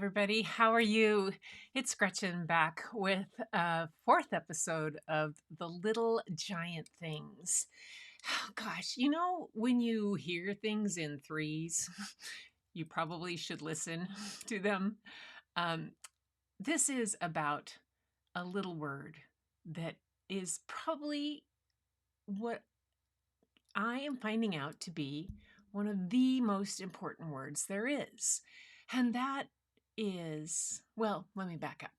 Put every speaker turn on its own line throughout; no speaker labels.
everybody. How are you? It's Gretchen back with a fourth episode of The Little Giant Things. Oh, gosh, when you hear things in threes, you probably should listen to them. Um, this is about a little word that is probably what I am finding out to be one of the most important words there is. And that is, well, let me back up.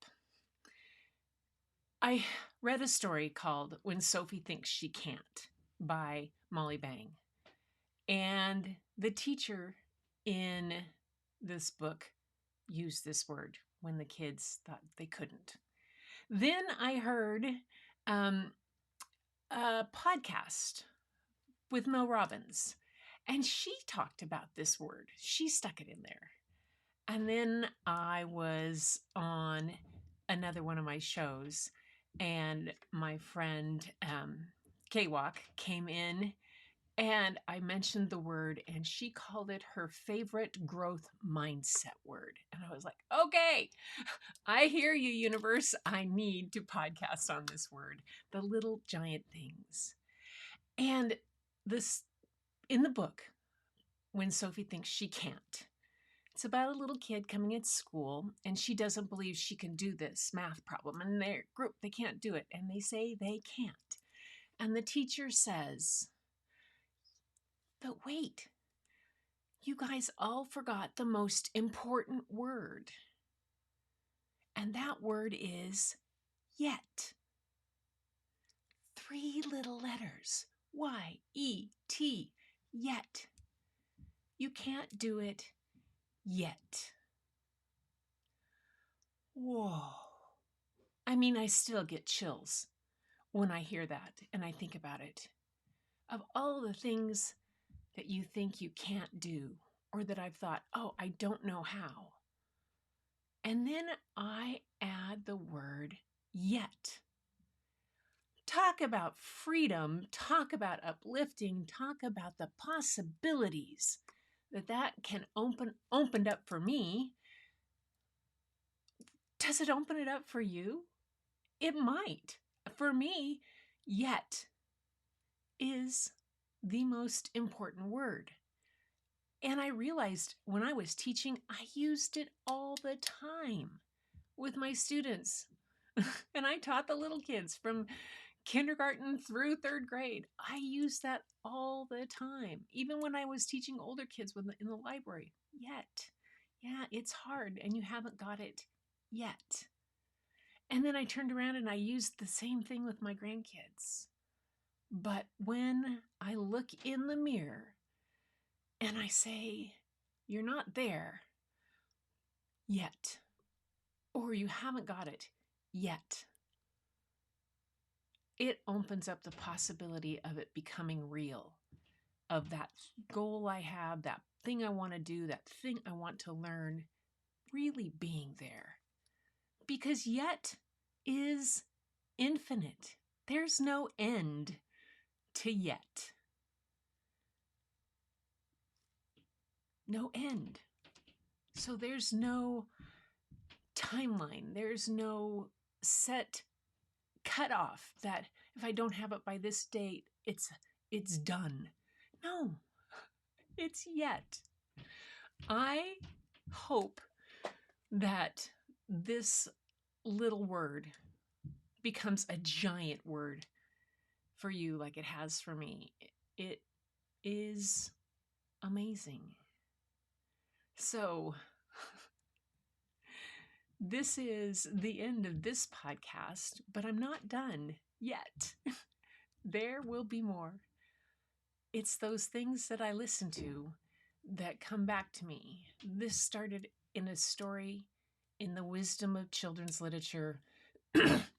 I read a story called When Sophie Thinks She Can't by Molly Bang. And the teacher in this book used this word when the kids thought they couldn't. Then I heard a podcast with Mel Robbins, and she talked about this word. She stuck it in there. And then I was on another one of my shows, and my friend K-Walk came in, and I mentioned the word, and she called it her favorite growth mindset word. And I was like, okay, I hear you, universe. I need to podcast on this word, the little giant things. And this in the book, When Sophie Thinks She Can't. It's about a little kid coming into school, and she doesn't believe she can do this math problem. And their group, they can't do it. And they say they can't. And the teacher says, but wait, you guys all forgot the most important word. And that word is yet. 3 little letters. Y-E-T. Yet. You can't do it yet. Whoa. I mean, I still get chills when I hear that and I think about it. Of all the things that you think you can't do, or that I've thought, oh, I don't know how. And then I add the word yet. Talk about freedom, talk about uplifting, talk about the possibilities that can opened up for me. Does it open it up for you? It might. For me, yet is the most important word. And I realized when I was teaching, I used it all the time with my students. And I taught the little kids from kindergarten through third grade. I used that all the time, even when I was teaching older kids in the library. Yet, yeah, it's hard and you haven't got it yet. And then I turned around and I used the same thing with my grandkids. But when I look in the mirror and I say, you're not there yet, or you haven't got it yet, it opens up the possibility of it becoming real, of that goal I have, that thing I want to do, that thing I want to learn, really being there. Because yet is infinite. There's no end to yet. No end. So there's no timeline. There's no set cutoff that if I don't have it by this date, it's done. No, it's yet. I hope that this little word becomes a giant word for you like it has for me. It is amazing. So this is the end of this podcast, but I'm not done yet. There will be more. It's those things that I listen to that come back to me. This started in a story in the wisdom of children's literature,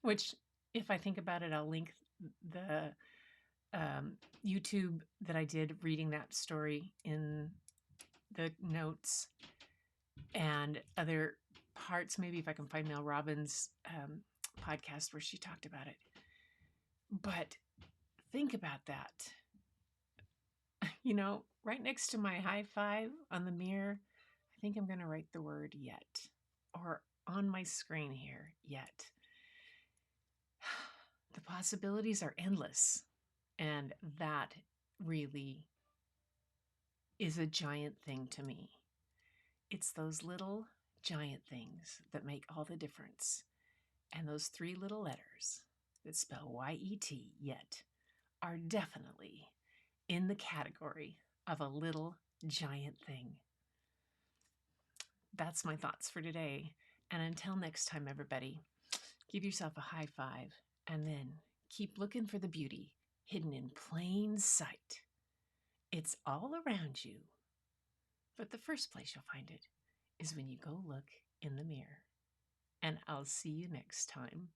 which, if I think about it, I'll link the YouTube that I did reading that story in the notes, and other parts, maybe if I can find Mel Robbins' podcast where she talked about it. But think about that. Right next to my high five on the mirror, I think I'm going to write the word yet. or on my screen here yet. The possibilities are endless, and that really is a giant thing to me. It's those little giant things that make all the difference. And those three little letters that spell Y-E-T yet are definitely in the category of a little giant thing. That's my thoughts for today. And until next time, everybody, give yourself a high five and then keep looking for the beauty hidden in plain sight. It's all around you. But the first place you'll find it is when you go look in the mirror. And I'll see you next time.